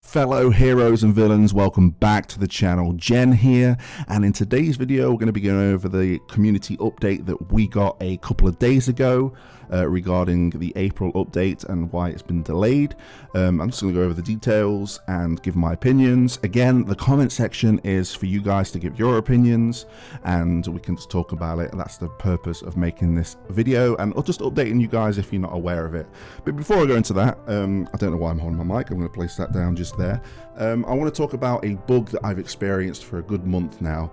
Fellow heroes and villains, welcome back to the channel. Jen here, and in today's video we're going to be going over the community update that we got a couple of days ago regarding the April update and why it's been delayed. I'm just going to go over the details and give my opinions. Again, the comment section is for you guys to give your opinions and we can just talk about it. That's the purpose of making this video, and I'll just updating you guys if you're not aware of it. But before I go into that, I don't know why I'm holding my mic. I'm going to place that down just there. I want to talk about a bug that I've experienced for a good month now.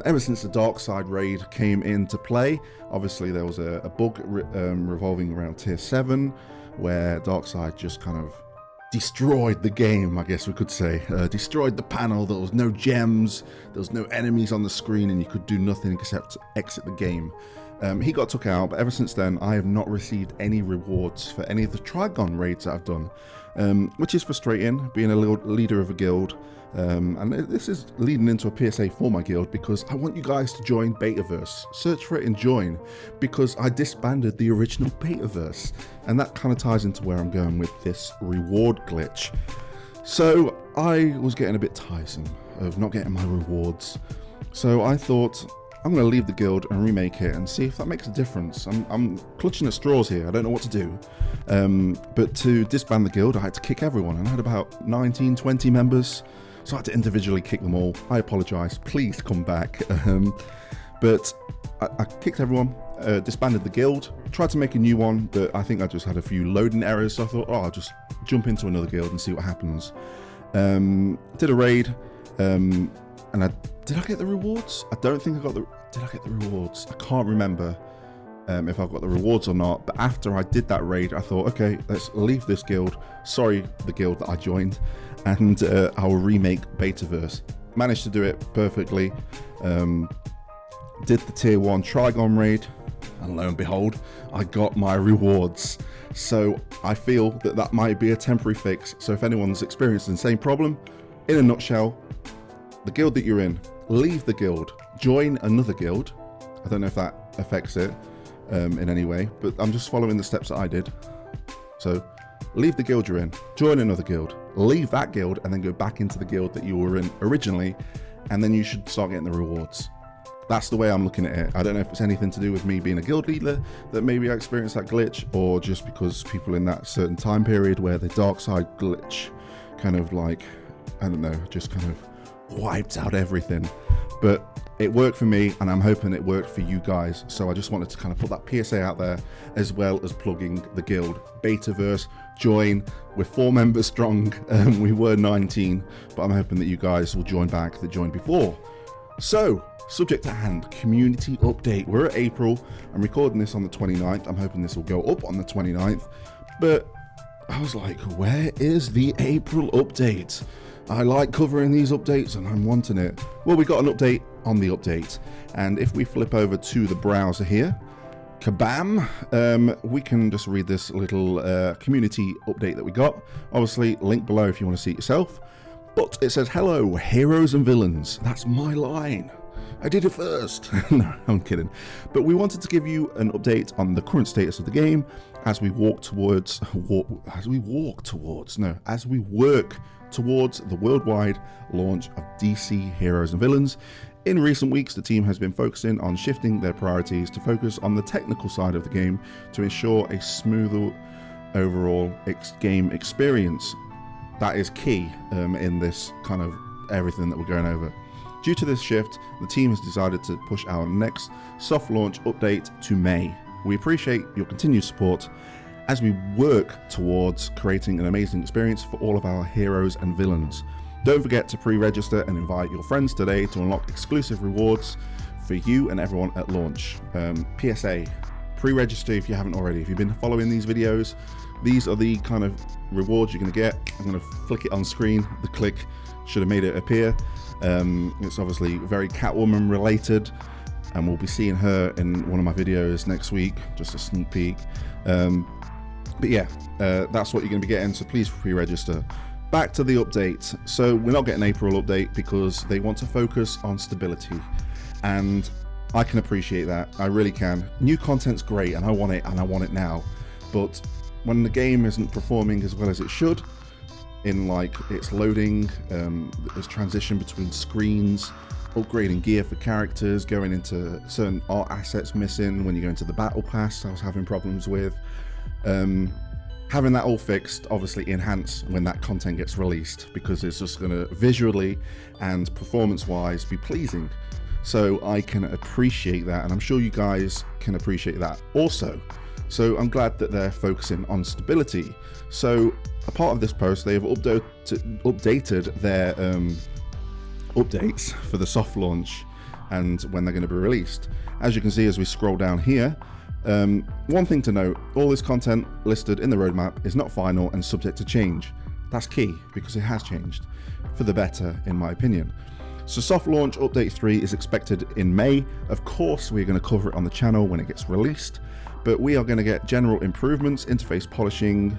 Ever since the Dark Side raid came into play, obviously there was a bug revolving around tier 7 where Dark Side just kind of destroyed the game, I guess we could say. Destroyed the panel. There was no gems, there was no enemies on the screen, and you could do nothing except exit the game. He got took out, but ever since then I have not received any rewards for any of the Trigon raids that I've done, which is frustrating, being a leader of a guild. And this is leading into a PSA for my guild, because I want you guys to join BetaVerse. Search for it and join, because I disbanded the original BetaVerse, and that kind of ties into where I'm going with this reward glitch. So I was getting a bit tiresome of not getting my rewards, so I thought I'm going to leave the guild and remake it and see if that makes a difference. I'm clutching at straws here. I don't know what to do. But to disband the guild, I had to kick everyone. And I had about 19, 20 members. So I had to individually kick them all. I apologize. Please come back. But I kicked everyone, disbanded the guild, tried to make a new one, but I think I just had a few loading errors. So I thought, oh, I'll just jump into another guild and see what happens. Did a raid. And did I get the rewards? I don't think I got the... Did I get the rewards? I can't remember if I got the rewards or not. But after I did that raid, I thought, okay, let's leave this guild. Sorry, the guild that I joined. And I'll remake BetaVerse. Managed to do it perfectly. Did the tier 1 Trigon raid. And lo and behold, I got my rewards. So I feel that that might be a temporary fix. So if anyone's experiencing the same problem, in a nutshell, the guild that you're in, leave the guild, join another guild. I don't know if that affects it in any way, but I'm just following the steps that I did. So leave the guild you're in, join another guild, leave that guild, and then go back into the guild that you were in originally, and then you should start getting the rewards. That's the way I'm looking at it. I don't know if it's anything to do with me being a guild leader that maybe I experienced that glitch, or just because people in that certain time period where the Dark Side glitch kind of like, I don't know, just kind of wiped out everything. But it worked for me, and I'm hoping it worked for you guys. So I just wanted to kind of put that PSA out there, as well as plugging the guild. BetaVerse, join. We're 4 members strong. We were 19, but I'm hoping that you guys will join back that joined before. So subject at hand, community update. We're at April. I'm recording this on the 29th. I'm hoping this will go up on the 29th, but I was like, where is the April update? I like covering these updates and I'm wanting it. Well, we got an update on the update, and if we flip over to the browser here, kabam, we can just read this little community update that we got. Obviously, link below if you want to see it yourself. But it says, hello, heroes and villains. That's my line. I did it first. No, I'm kidding. But we wanted to give you an update on the current status of the game as we work towards the worldwide launch of DC Heroes and Villains. In recent weeks, the team has been focusing on shifting their priorities to focus on the technical side of the game to ensure a smoother overall game experience. That is key in this kind of everything that we're going over. Due to this shift, the team has decided to push our next soft launch update to May. We appreciate your continued support as we work towards creating an amazing experience for all of our heroes and villains. Don't forget to pre-register and invite your friends today to unlock exclusive rewards for you and everyone at launch. PSA, pre-register if you haven't already. If you've been following these videos, these are the kind of rewards you're going to get. I'm going to flick it on screen. The click should have made it appear. It's obviously very Catwoman related, and we'll be seeing her in one of my videos next week, just a sneak peek. But yeah, that's what you're going to be getting, so please pre-register. Back to the update. So we're not getting an April update because they want to focus on stability, and I can appreciate that. I really can. New content's great, and I want it now. But when the game isn't performing as well as it should, in like its loading, its transition between screens, upgrading gear for characters, going into certain art assets missing when you go into the battle pass. I was having problems with. Having that all fixed, obviously enhance when that content gets released, because it's just going to visually and performance-wise be pleasing. So I can appreciate that, and I'm sure you guys can appreciate that also. So I'm glad that they're focusing on stability. So a part of this post, they have updated their updates for the soft launch and when they're going to be released. As you can see, as we scroll down here, one thing to note, all this content listed in the roadmap is not final and subject to change. That's key, because it has changed for the better, in my opinion. So soft launch update 3 is expected in May. Of course, we're going to cover it on the channel when it gets released, but we are going to get general improvements, interface polishing,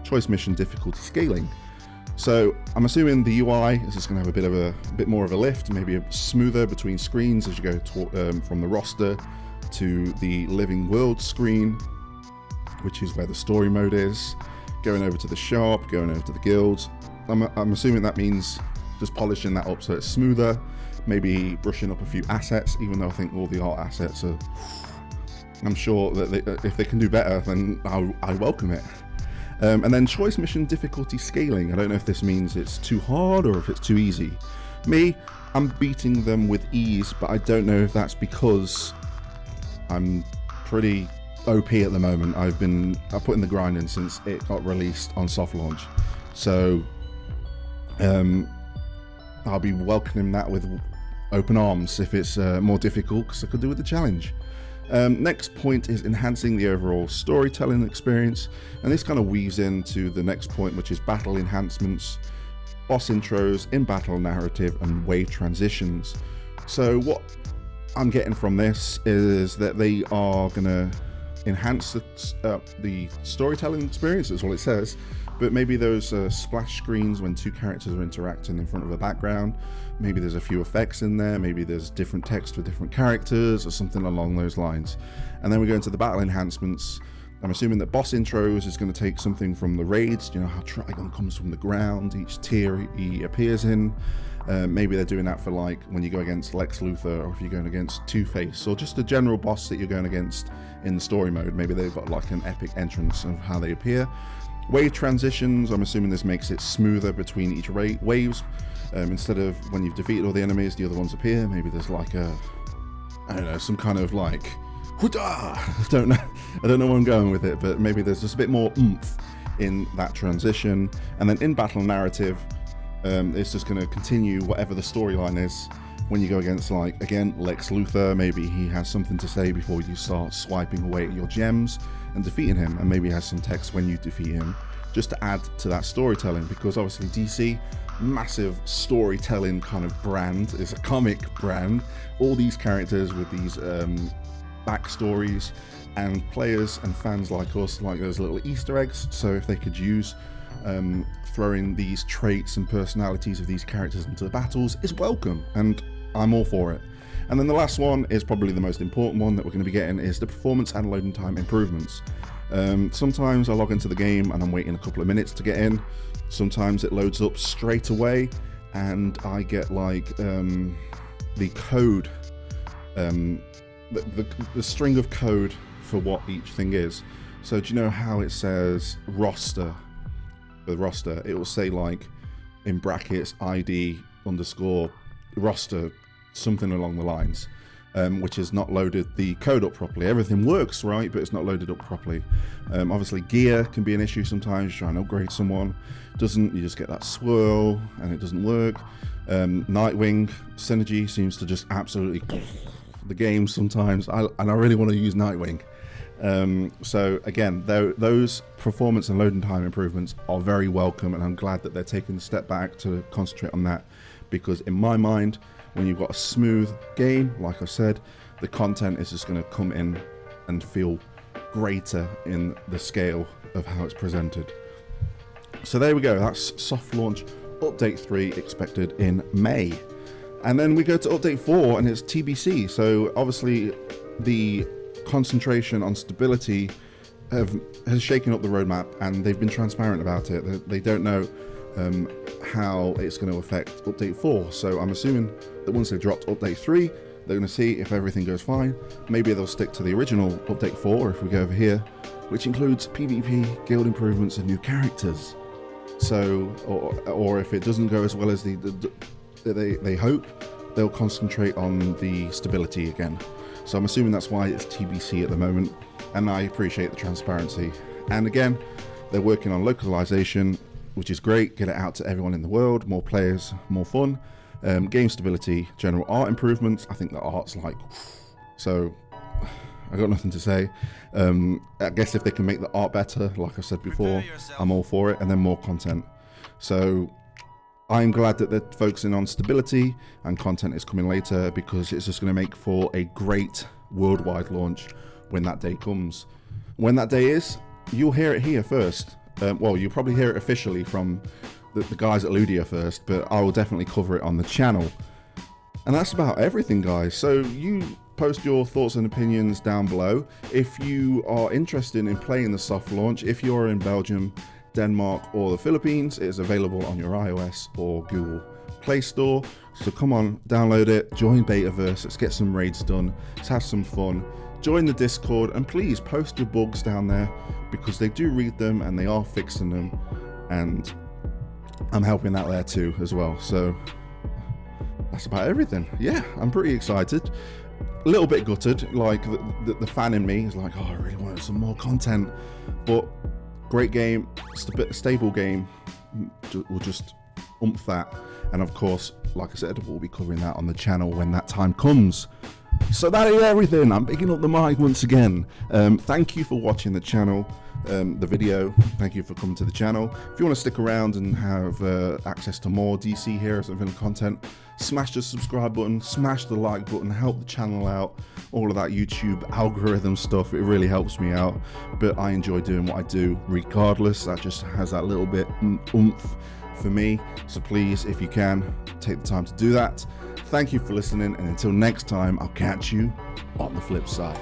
choice mission difficulty scaling. So I'm assuming the UI is just going to have a bit more of a lift, maybe a smoother between screens as you go from the roster to the living world screen, which is where the story mode is, going over to the shop, going over to the guilds. I'm assuming that means just polishing that up so it's smoother, maybe brushing up a few assets, even though I think all the art assets are, I'm sure that if they can do better, then I welcome it. And then choice mission difficulty scaling. I don't know if this means it's too hard or if it's too easy. Me, I'm beating them with ease, but I don't know if that's because I'm pretty OP at the moment. I put in the grind in since it got released on soft launch. So I'll be welcoming that with open arms if it's more difficult, because I could do with the challenge. Next point is enhancing the overall storytelling experience, and this kind of weaves into the next point, which is battle enhancements, boss intros, in-battle narrative, and wave transitions. So what I'm getting from this is that they are going to enhance the storytelling experience, is all it says, but maybe those splash screens when two characters are interacting in front of a background, maybe there's a few effects in there, maybe there's different text for different characters or something along those lines. And then we go into the battle enhancements. I'm assuming that boss intros is going to take something from the raids, you know how Trigon comes from the ground, each tier he appears in. Maybe they're doing that for like when you go against Lex Luther, or if you're going against Two-Face, or just a general boss that you're going against in the story mode. Maybe they've got like an epic entrance of how they appear. Wave transitions, I'm assuming this makes it smoother between each waves. Instead of when you've defeated all the enemies, the other ones appear. Maybe there's like I don't know, some kind of like, I don't know where I'm going with it, but maybe there's just a bit more oomph in that transition. And then in battle narrative, it's just going to continue whatever the storyline is. When you go against, like, again, Lex Luther, maybe he has something to say before you start swiping away at your gems and defeating him, and maybe he has some text when you defeat him, just to add to that storytelling, because obviously DC, massive storytelling kind of brand, is a comic brand, all these characters with these backstories, and players and fans like us like those little Easter eggs. So if they could use throwing these traits and personalities of these characters into the battles is welcome, and I'm all for it. And then the last one is probably the most important one that we're going to be getting, is the performance and loading time improvements. Sometimes I log into the game and I'm waiting a couple of minutes to get in. Sometimes it loads up straight away and I get like the code, the string of code for what each thing is. So do you know how it says roster? The roster, it will say like in brackets ID _ roster, something along the lines, which has not loaded the code up properly. Everything works right, but it's not loaded up properly. Obviously gear can be an issue sometimes. You try and upgrade someone, doesn't, you just get that swirl and it doesn't work. Nightwing synergy seems to just absolutely the game sometimes, and I really want to use Nightwing. So again, those performance and loading time improvements are very welcome, and I'm glad that they're taking a step back to concentrate on that, because in my mind, when you've got a smooth game, like I said, the content is just going to come in and feel greater in the scale of how it's presented. So there we go, that's soft launch update 3 expected in May. And then we go to update 4 and it's TBC. So obviously the concentration on stability has shaken up the roadmap, and they've been transparent about it. They don't know how it's going to affect update 4. So I'm assuming that once they dropped update 3, they're going to see if everything goes fine. Maybe they'll stick to the original update 4, if we go over here, which includes PvP, guild improvements, and new characters. So, or if it doesn't go as well as they hope, they'll concentrate on the stability again. So I'm assuming that's why it's TBC at the moment, and I appreciate the transparency. And again, they're working on localization, which is great. Get it out to everyone in the world, more players, more fun. Game stability, general art improvements. I think the art's like, so I got nothing to say. I guess if they can make the art better, like I said before, I'm all for it. And then more content. So I'm glad that they're focusing on stability, and content is coming later, because it's just going to make for a great worldwide launch when that day comes. When that day is, you'll hear it here first. Well, you'll probably hear it officially from the guys at Ludia first, but I will definitely cover it on the channel. And that's about everything, guys. So you post your thoughts and opinions down below. If you are interested in playing the soft launch, if you're in Belgium, Denmark, or the Philippines, it is available on your iOS or Google Play Store. So come on, download it, join BetaVerse, let's get some raids done, let's have some fun. Join the Discord, and please post your bugs down there, because they do read them and they are fixing them, and I'm helping out there too as well. So that's about everything. Yeah, I'm pretty excited. A little bit gutted, like the fan in me is like, oh, I really wanted some more content, but great game, stable game, will just oomph that. And of course, like I said, we'll be covering that on the channel when that time comes. So that is everything. I'm picking up the mic once again. Thank you for watching the channel, the video. Thank you for coming to the channel. If you want to stick around and have access to more DC Heroes and Villain content, smash the subscribe button, smash the like button, help the channel out, all of that YouTube algorithm stuff. It really helps me out, but I enjoy doing what I do regardless. That just has that little bit oomph for me. So please, if you can, take the time to do that. Thank you for listening, and until next time, I'll catch you on the flip side.